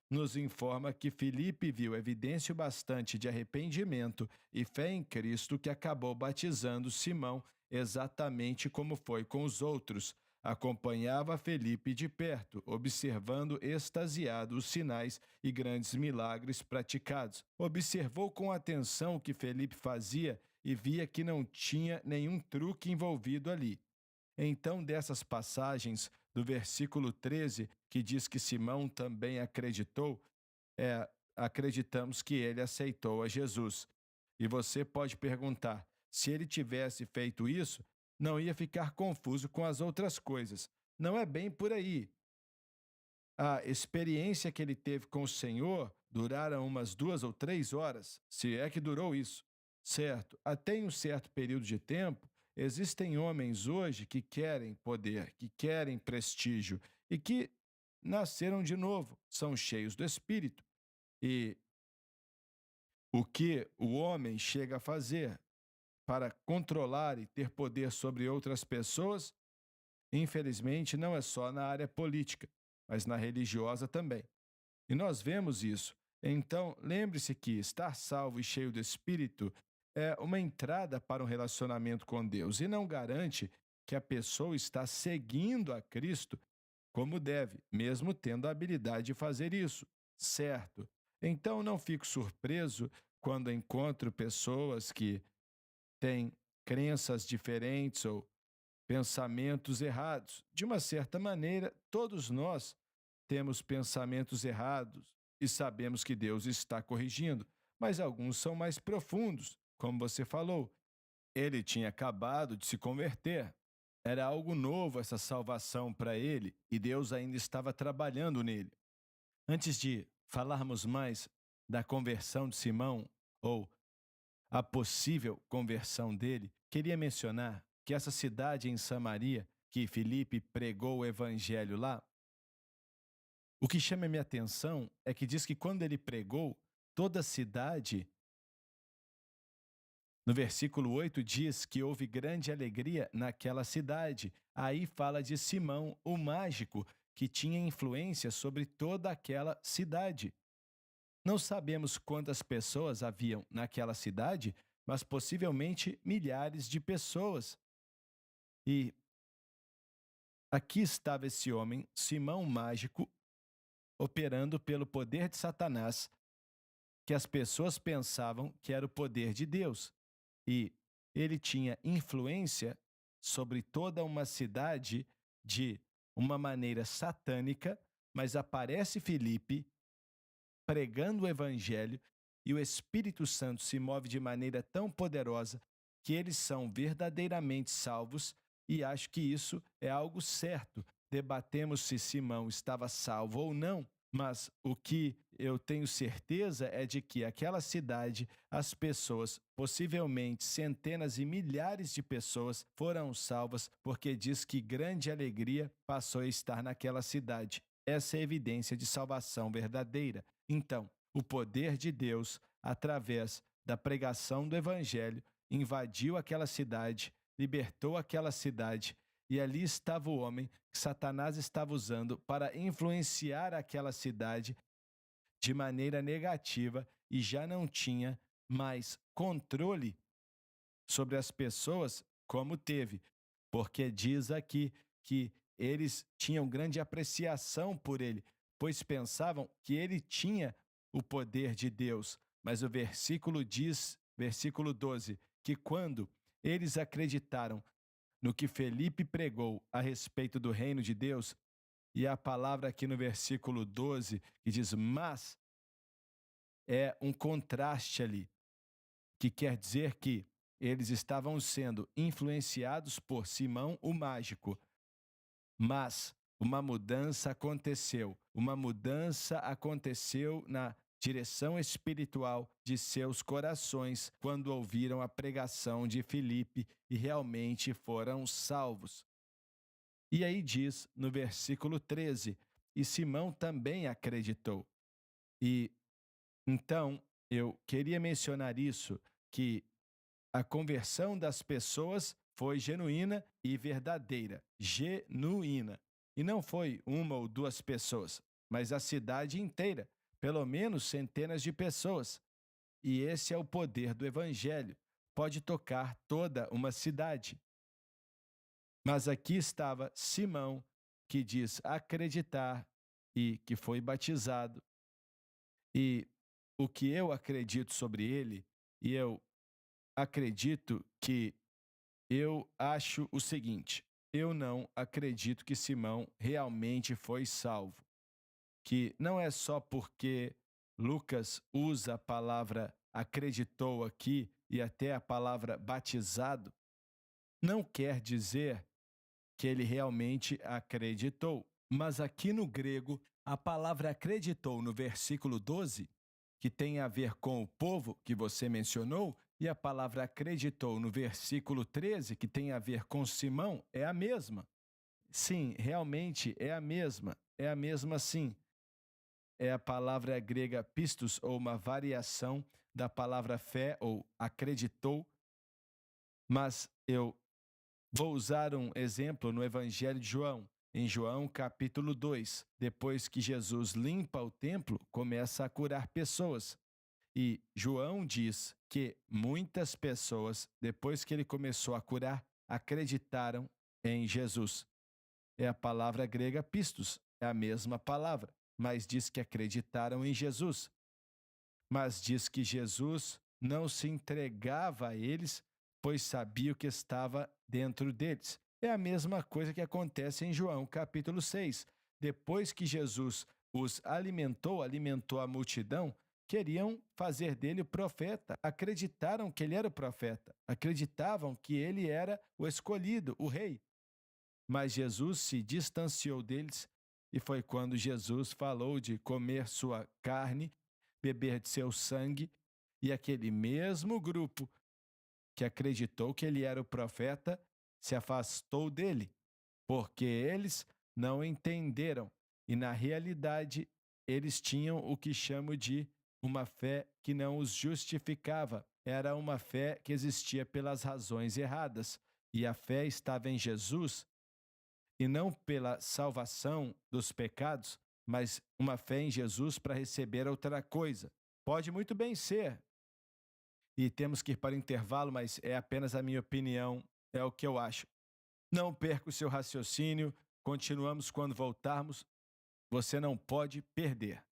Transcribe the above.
nos informa que Filipe viu evidência bastante de arrependimento e fé em Cristo que acabou batizando Simão exatamente como foi com os outros. Acompanhava Felipe de perto, observando extasiado os sinais e grandes milagres praticados. Observou com atenção o que Felipe fazia e via que não tinha nenhum truque envolvido ali. Então, dessas passagens do versículo 13, que diz que Simão também acreditou, acreditamos que ele aceitou a Jesus. E você pode perguntar: se ele tivesse feito isso, não ia ficar confuso com as outras coisas. Não é bem por aí. A experiência que ele teve com o Senhor duraram umas 2 ou 3 horas, se é que durou isso, certo? Até em um certo período de tempo, existem homens hoje que querem poder, que querem prestígio e que nasceram de novo, são cheios do Espírito. E o que o homem chega a fazer para controlar e ter poder sobre outras pessoas, infelizmente, não é só na área política, mas na religiosa também. E nós vemos isso. Então, lembre-se que estar salvo e cheio do Espírito é uma entrada para um relacionamento com Deus e não garante que a pessoa está seguindo a Cristo como deve, mesmo tendo a habilidade de fazer isso, certo? Então, não fico surpreso quando encontro pessoas que têm crenças diferentes ou pensamentos errados. De uma certa maneira, todos nós temos pensamentos errados e sabemos que Deus está corrigindo, mas alguns são mais profundos, como você falou. Ele tinha acabado de se converter. Era algo novo essa salvação para ele e Deus ainda estava trabalhando nele. Antes de falarmos mais da conversão de Simão ou a possível conversão dele, queria mencionar que essa cidade em Samaria, que Filipe pregou o evangelho lá, o que chama a minha atenção é que diz que quando ele pregou, toda a cidade, no versículo 8 diz que houve grande alegria naquela cidade. Aí fala de Simão, o mágico, que tinha influência sobre toda aquela cidade. Não sabemos quantas pessoas haviam naquela cidade, mas possivelmente milhares de pessoas. E aqui estava esse homem, Simão mágico, operando pelo poder de Satanás, que as pessoas pensavam que era o poder de Deus. E ele tinha influência sobre toda uma cidade de uma maneira satânica, mas aparece Filipe pregando o evangelho e o Espírito Santo se move de maneira tão poderosa que eles são verdadeiramente salvos, e acho que isso é algo certo. Debatemos se Simão estava salvo ou não, mas o que eu tenho certeza é de que aquela cidade, as pessoas, possivelmente centenas e milhares de pessoas, foram salvas porque diz que grande alegria passou a estar naquela cidade. Essa é a evidência de salvação verdadeira. Então, o poder de Deus, através da pregação do Evangelho, invadiu aquela cidade, libertou aquela cidade, e ali estava o homem que Satanás estava usando para influenciar aquela cidade de maneira negativa e já não tinha mais controle sobre as pessoas como teve, porque diz aqui que eles tinham grande apreciação por ele, pois pensavam que ele tinha o poder de Deus. Mas o versículo diz, versículo 12, que quando eles acreditaram no que Felipe pregou a respeito do reino de Deus, e a palavra aqui no versículo 12, que diz mas, é um contraste ali, que quer dizer que eles estavam sendo influenciados por Simão o mágico, mas uma mudança aconteceu na direção espiritual de seus corações quando ouviram a pregação de Filipe e realmente foram salvos. E aí diz no versículo 13, e Simão também acreditou. E então eu queria mencionar isso, que a conversão das pessoas foi genuína e verdadeira. Genuína. E não foi uma ou duas pessoas. mas a cidade inteira, pelo menos centenas de pessoas. E esse é o poder do Evangelho. Pode tocar toda uma cidade. Mas aqui estava Simão, que diz acreditar e que foi batizado. E o que eu acredito sobre ele, e eu acredito que eu acho o seguinte: eu não acredito que Simão realmente foi salvo. Que não é só porque Lucas usa a palavra acreditou aqui e até a palavra batizado, não quer dizer que ele realmente acreditou. Mas aqui no grego, a palavra acreditou no versículo 12, que tem a ver com o povo que você mencionou, e a palavra acreditou no versículo 13, que tem a ver com Simão, é a mesma. Sim, realmente é a mesma sim. É a palavra grega pistos, ou uma variação da palavra fé ou acreditou, mas eu vou usar um exemplo no Evangelho de João. Em João capítulo 2, depois que Jesus limpa o templo, começa a curar pessoas. E João diz que muitas pessoas, depois que ele começou a curar, acreditaram em Jesus. É a palavra grega pistos, é a mesma palavra, mas diz que acreditaram em Jesus. Mas diz que Jesus não se entregava a eles, pois sabia o que estava dentro deles. É a mesma coisa que acontece em João capítulo 6. Depois que Jesus os alimentou a multidão, queriam fazer dele o profeta, acreditaram que ele era o profeta, acreditavam que ele era o escolhido, o rei. Mas Jesus se distanciou deles e foi quando Jesus falou de comer sua carne, beber de seu sangue, e aquele mesmo grupo que acreditou que ele era o profeta se afastou dele, porque eles não entenderam e, na realidade, eles tinham o que chamo de uma fé que não os justificava. Era uma fé que existia pelas razões erradas, e a fé estava em Jesus e não pela salvação dos pecados, mas uma fé em Jesus para receber outra coisa. Pode muito bem ser. E temos que ir para o intervalo, mas é apenas a minha opinião, é o que eu acho. Não perca o seu raciocínio, continuamos quando voltarmos. Você não pode perder.